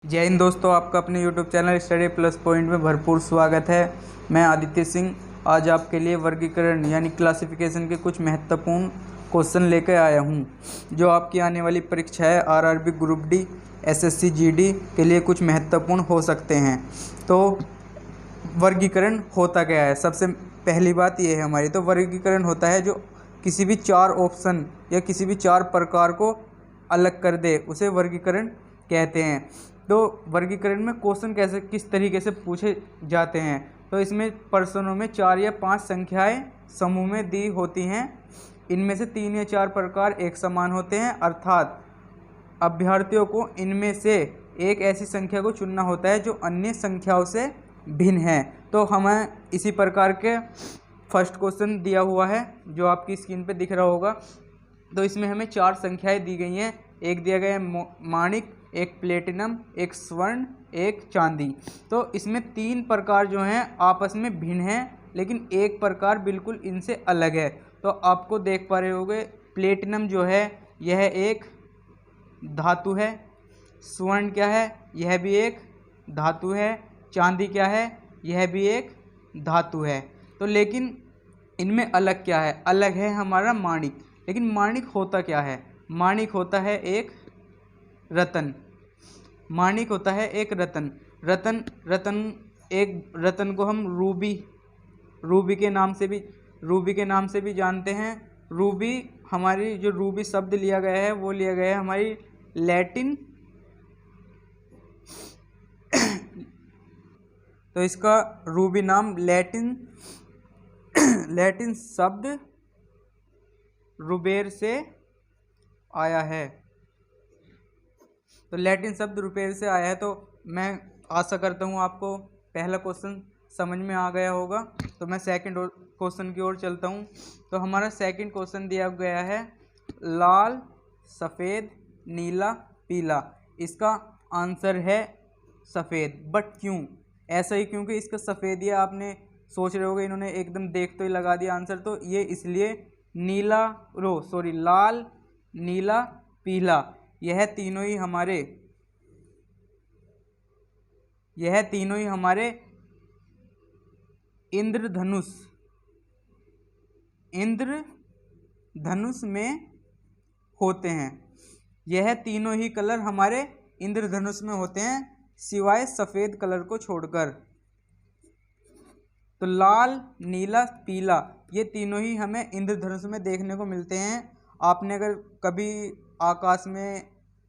जय हिंद दोस्तों, आपका अपने YouTube channel study plus point में भरपूर स्वागत है। मैं आदित्य सिंह आज आपके लिए वर्गीकरण यानी क्लासिफिकेशन के कुछ महत्वपूर्ण क्वेश्चन लेकर आया हूं, जो आपकी आने वाली परीक्षा है RRB group D SSC GD के लिए कुछ महत्वपूर्ण हो सकते हैं। तो वर्गीकरण होता क्या है, सबसे पहली बात यह है हमारी। तो वर्गीकरण होता है जो किसी भी चार ऑप्शन या किसी भी चार प्रकार को अलग कर दे, उसे वर्गीकरण कहते हैं। तो वर्गीकरण में क्वेश्चन कैसे किस तरीके से पूछे जाते हैं, तो इसमें प्रश्नों में 4 या 5 संख्याएं समूह में दी होती हैं। इनमें से 3 या 4 प्रकार एक समान होते हैं, अर्थात अभ्यर्थियों को इनमें से एक ऐसी संख्या को चुनना होता है जो अन्य संख्याओं से भिन्न है। तो हमें इसी प्रकार के फर्स्ट क्वेश्चन दिया हुआ है जो आपकी स्क्रीन पे दिख रहा होगा। तो इसमें हमें 4 संख्याएं दी गई हैं। एक दिया गया है माणिक, एक प्लेटिनम, एक स्वर्ण, एक चांदी। तो इसमें 3 प्रकार जो हैं आपस में भिन्न हैं, लेकिन एक प्रकार बिल्कुल इनसे अलग है। तो आपको देख पा रहे होंगे, प्लेटिनम जो है यह एक धातु है। स्वर्ण क्या है, यह भी एक धातु है। चांदी क्या है, यह भी एक धातु है। तो लेकिन इनमें अलग क्या है, अलग है हमारा माणिक। लेकिन माणिक होता क्या है, माणिक होता है एक रतन। माणिक होता है एक रतन। एक रतन को हम रूबी के नाम से भी जानते हैं। रूबी हमारी जो रूबी शब्द लिया गया है वो लिया गया है हमारी लैटिन तो इसका रूबी नाम लैटिन शब्द रुबेर से आया है। तो लैटिन शब्द रुबेर से आया है। तो मैं आशा करता हूँ आपको पहला क्वेश्चन समझ में आ गया होगा। तो मैं सेकंड क्वेश्चन की ओर चलता हूँ। तो हमारा सेकंड क्वेश्चन दिया गया है लाल, सफ़ेद, नीला, पीला। इसका आंसर है सफ़ेद। बट क्यों ऐसा ही, क्योंकि इसका सफ़ेद ही आपने सोच रहे होगे इन्होंने एकदम देखते ही लगा दिया आंसर। तो ये इसलिए लाल, नीला, पीला, यह तीनों ही हमारे इंद्रधनुष में होते हैं। यह तीनों ही कलर हमारे इंद्रधनुष में होते हैं, सिवाय सफ़ेद कलर को छोड़कर। तो लाल, नीला, पीला, ये तीनों ही हमें इंद्रधनुष में देखने को मिलते हैं। आपने अगर कभी आकाश में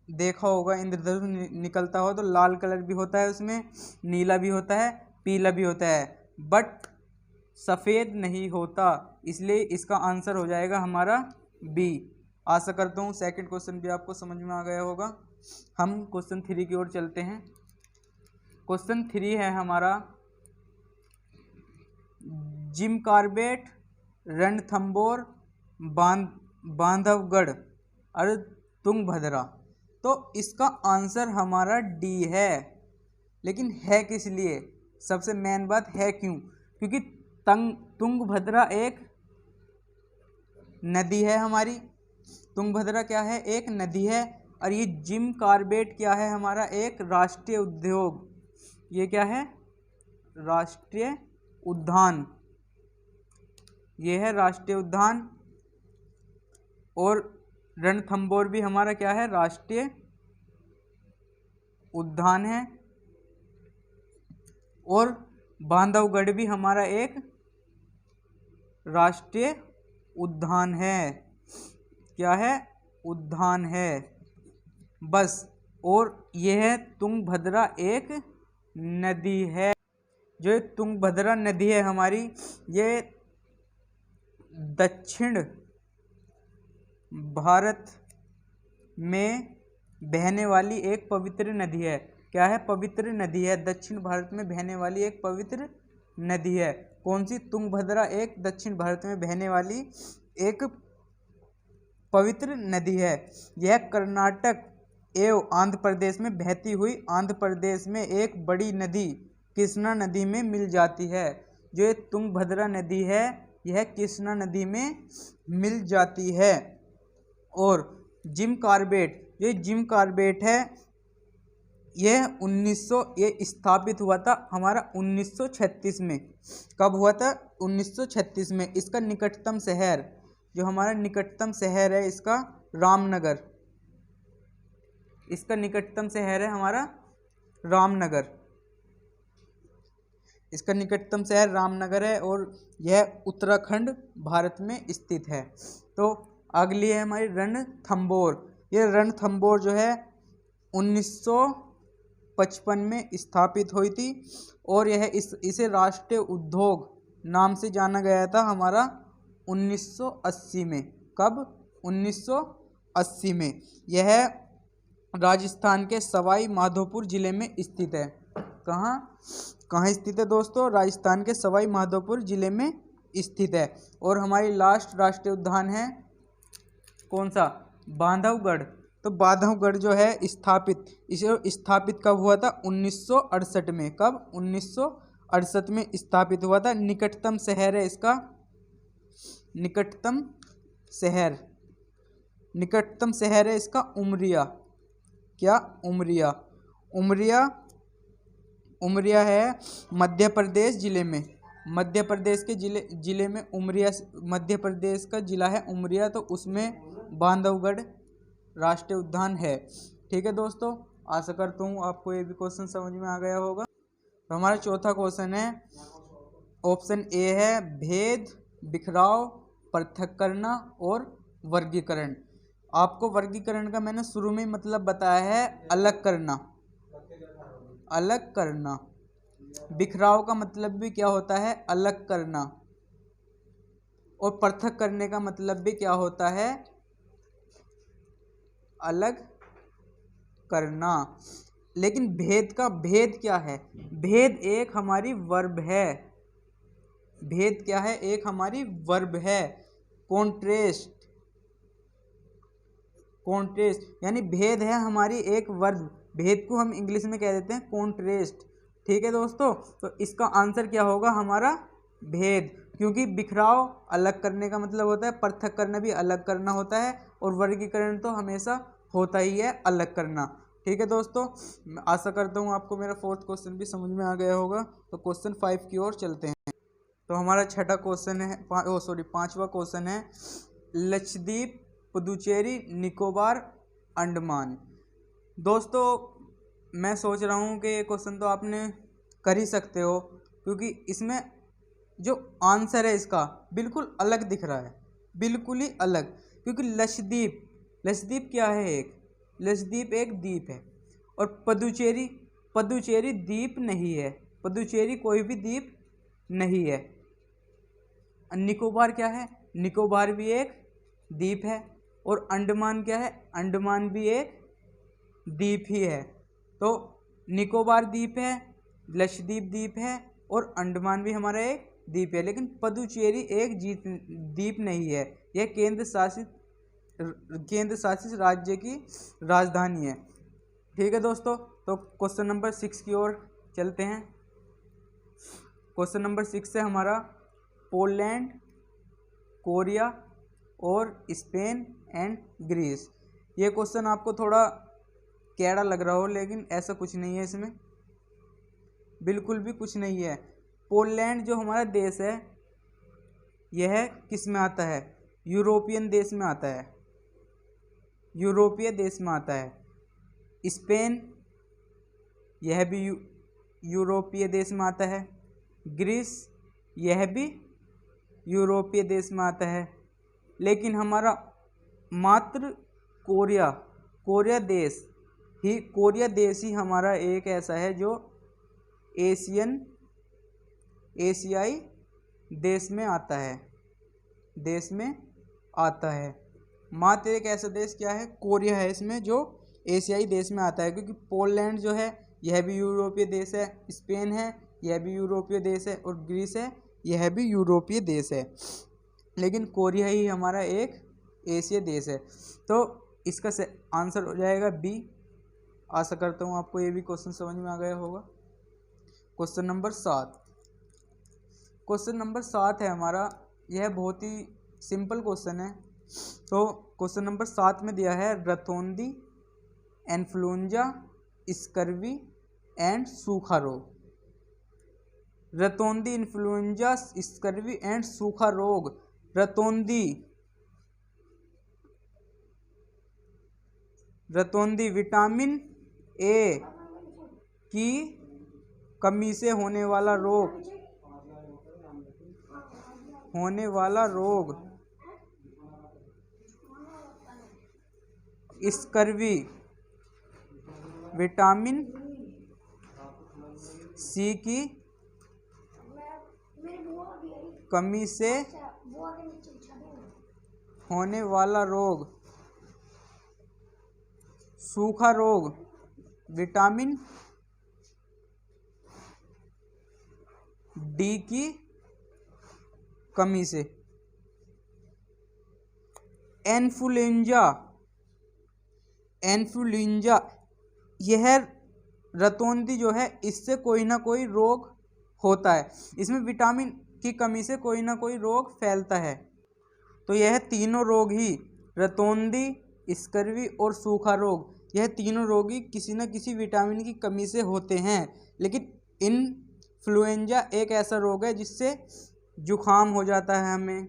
देखा होगा इंद्रधनुष निकलता हो, तो लाल कलर भी होता है उसमें, नीला भी होता है, पीला भी होता है, बट सफ़ेद नहीं होता। इसलिए इसका आंसर हो जाएगा हमारा बी। आशा करता हूँ सेकंड क्वेश्चन भी आपको समझ में आ गया होगा। हम क्वेश्चन 3 की ओर चलते हैं। क्वेश्चन 3 है हमारा जिम कार्बेट, रणथंबोर, बांधवगढ़ और तुंगभद्रा। तो इसका आंसर हमारा डी है। लेकिन है किस लिए, सबसे मेन बात है क्यों, क्योंकि तुंगभद्रा एक नदी है हमारी। तुंगभद्रा क्या है, एक नदी है। और ये जिम कार्बेट क्या है, हमारा एक राष्ट्रीय उद्योग। ये क्या है, राष्ट्रीय उद्यान। ये है राष्ट्रीय उद्यान। और रणथंबोर भी हमारा क्या है, राष्ट्रीय उद्यान है। और बांधवगढ़ भी हमारा एक राष्ट्रीय उद्यान है। क्या है, उद्यान है बस। और यह तुंगभद्रा एक नदी है। जो तुंगभद्रा नदी है हमारी, ये दक्षिण भारत में बहने वाली एक पवित्र नदी है। क्या है, पवित्र नदी है। दक्षिण भारत में बहने वाली एक पवित्र नदी है। कौन सी, तुंगभद्रा एक दक्षिण भारत में बहने वाली एक पवित्र नदी है। यह कर्नाटक एवं आंध्र प्रदेश में बहती हुई आंध्र प्रदेश में एक बड़ी नदी कृष्णा नदी में मिल जाती है। जो ये तुंगभद्रा नदी है, यह कृष्णा नदी में मिल जाती है। और जिम कार्बेट, ये जिम कार्बेट है, यह 1900 ये स्थापित हुआ था हमारा 1936 में। कब हुआ था? 1936 में। इसका निकटतम शहर, जो हमारा निकटतम शहर है इसका रामनगर, इसका निकटतम शहर है हमारा रामनगर, इसका निकटतम शहर रामनगर है और यह उत्तराखंड भारत में स्थित है। तो अगली है हमारी रणथंभौर। ये रणथंभौर जो है 1955 में स्थापित हुई थी और यह इसे राष्ट्रीय उद्योग नाम से जाना गया था हमारा 1980 में। कब? 1980 में। यह राजस्थान के सवाई माधोपुर जिले में स्थित है। कहाँ स्थित है दोस्तों? राजस्थान के सवाई माधोपुर जिले में स्थित है। और हमारी लास्ट राष्ट्रीय उद्यान है कौन सा? बांधवगढ़। तो बांधवगढ़ जो है इसे स्थापित कब हुआ था? 1968 में। कब? 1968 में स्थापित हुआ था। निकटतम शहर है इसका, निकटतम शहर है इसका उमरिया। क्या? उमरिया उमरिया है मध्य प्रदेश जिले में। मध्य प्रदेश के जिले में उमरिया, मध्य प्रदेश का जिला है उमरिया, तो उसमें बांधवगढ़ राष्ट्रीय उद्यान है। ठीक है दोस्तों, आशा करता हूँ आपको ये भी क्वेश्चन समझ में आ गया होगा। तो हमारा चौथा क्वेश्चन है, ऑप्शन ए है भेद, बिखराव, पृथक करना और वर्गीकरण। आपको वर्गीकरण का मैंने शुरू में मतलब बताया है, अलग करना। बिखराव का मतलब भी क्या होता है? अलग करना। और पृथक करने का मतलब भी क्या होता है? अलग करना। लेकिन भेद क्या है? भेद एक हमारी वर्ब है। भेद क्या है? एक हमारी वर्ब है। कॉन्ट्रेस्ट यानी भेद है हमारी एक वर्ब। भेद को हम इंग्लिश में कह देते हैं कॉन्ट्रेस्ट। ठीक है दोस्तों, तो इसका आंसर क्या होगा हमारा? भेद। क्योंकि बिखराव अलग करने का मतलब होता है, पृथक करना भी अलग करना होता है, और वर्गीकरण तो हमेशा होता ही है अलग करना। ठीक है दोस्तों, मैं आशा करता हूँ आपको मेरा फोर्थ क्वेश्चन भी समझ में आ गया होगा। तो क्वेश्चन 5 की ओर चलते हैं। तो हमारा छठा क्वेश्चन है, पांचवा क्वेश्चन है, लक्षद्वीप, पुदुचेरी, निकोबार, अंडमान। दोस्तों मैं सोच रहा हूँ कि ये क्वेश्चन तो आपने कर ही सकते हो, क्योंकि इसमें जो आंसर है इसका बिल्कुल अलग दिख रहा है, बिल्कुल ही अलग। क्योंकि लक्षद्वीप क्या है? लक्षद्वीप एक द्वीप है। और पुदुचेरी द्वीप नहीं है, पुदुचेरी कोई भी द्वीप नहीं है। निकोबार क्या है? निकोबार भी एक द्वीप है। और अंडमान क्या है? अंडमान भी एक द्वीप ही है। तो निकोबार द्वीप है, लक्षद्वीप द्वीप है, और अंडमान भी हमारा एक द्वीप है। लेकिन पुदुचेरी एक द्वीप नहीं है, यह केंद्र शासित राज्य की राजधानी है। ठीक है दोस्तों, तो क्वेश्चन नंबर 6 की ओर चलते हैं। क्वेश्चन नंबर 6 है हमारा, पोलैंड, कोरिया और स्पेन एंड ग्रीस। ये क्वेश्चन आपको थोड़ा कैड़ा लग रहा हो, लेकिन ऐसा कुछ नहीं है, इसमें बिल्कुल भी कुछ नहीं है। पोलैंड जो हमारा देश है, यह किस में आता है? यूरोपियन देश में आता है, यूरोपीय देश में आता है। स्पेन, यह भी यूरोपीय देश में आता है। ग्रीस, यह भी यूरोपीय देश में आता है। लेकिन हमारा मात्र कोरिया देश ही हमारा एक ऐसा है जो एशियाई देश में आता है। मात्र एक ऐसा देश क्या है? कोरिया है इसमें, जो एशियाई देश में आता है। क्योंकि पोलैंड जो है यह भी यूरोपीय देश है, स्पेन है यह भी यूरोपीय देश है, और ग्रीस है यह भी यूरोपीय देश है। लेकिन कोरिया ही हमारा एक एशियाई देश है। तो इसका आंसर हो जाएगा बी। आशा करता हूँ आपको ये भी क्वेश्चन समझ में आ गया होगा। क्वेश्चन नंबर 7 है हमारा, यह बहुत ही सिंपल क्वेश्चन है। तो क्वेश्चन नंबर 7 में दिया है, रतौंधी, इन्फ्लुएंजा, स्कर्वी एंड सूखा रोग। रतौंधी इन्फ्लुएंजा स्कर्वी एंड सूखा रोग। रतौंधी विटामिन ए की कमी से होने वाला रोग स्कर्वी। विटामिन सी की कमी से होने वाला रोग सूखा रोग। विटामिन डी की कमी से। एन्फ्लुएंजा यह रतौंधी जो है, इससे कोई ना कोई रोग होता है। इसमें विटामिन की कमी से कोई ना कोई रोग फैलता है। तो यह तीनों रोग ही, रतौंधी, स्कर्वी और सूखा रोग, यह तीनों रोग ही किसी न किसी विटामिन की कमी से होते हैं। लेकिन इन्फ्लुएंजा एक ऐसा रोग है जिससे जुखाम हो जाता है हमें।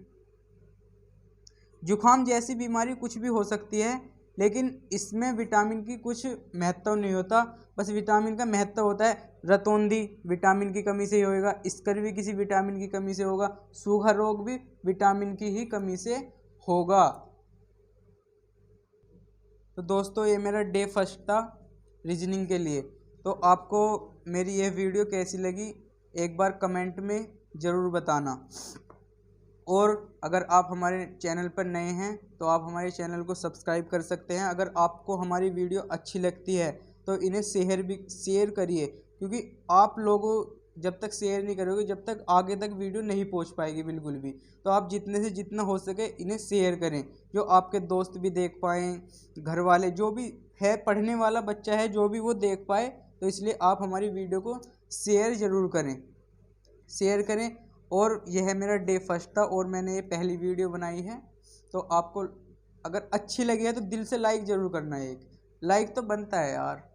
जुखाम जैसी बीमारी कुछ भी हो सकती है, लेकिन इसमें विटामिन की कुछ महत्व नहीं होता। बस विटामिन का महत्व होता है रतौंधी विटामिन की कमी से ही होगा, स्कर्वी किसी विटामिन की कमी से होगा, सूखा रोग भी विटामिन की ही कमी से होगा। तो दोस्तों, ये मेरा डे फर्स्ट था रीजनिंग के लिए। तो आपको मेरी यह वीडियो कैसी लगी एक बार कमेंट में ज़रूर बताना। और अगर आप हमारे चैनल पर नए हैं तो आप हमारे चैनल को सब्सक्राइब कर सकते हैं। अगर आपको हमारी वीडियो अच्छी लगती है तो इन्हें शेयर करिए, क्योंकि आप लोगों जब तक शेयर नहीं करोगे जब तक आगे तक वीडियो नहीं पहुंच पाएगी बिल्कुल भी। तो आप जितने से जितना हो सके इन्हें शेयर करें, जो आपके दोस्त भी देख पाएँ, घर वाले जो भी है, पढ़ने वाला बच्चा है जो भी वो देख पाए। तो इसलिए आप हमारी वीडियो को शेयर ज़रूर करें। और यह मेरा डे फर्स्ट था और मैंने ये पहली वीडियो बनाई है। तो आपको अगर अच्छी लगी है तो दिल से लाइक ज़रूर करना। एक लाइक तो बनता है यार।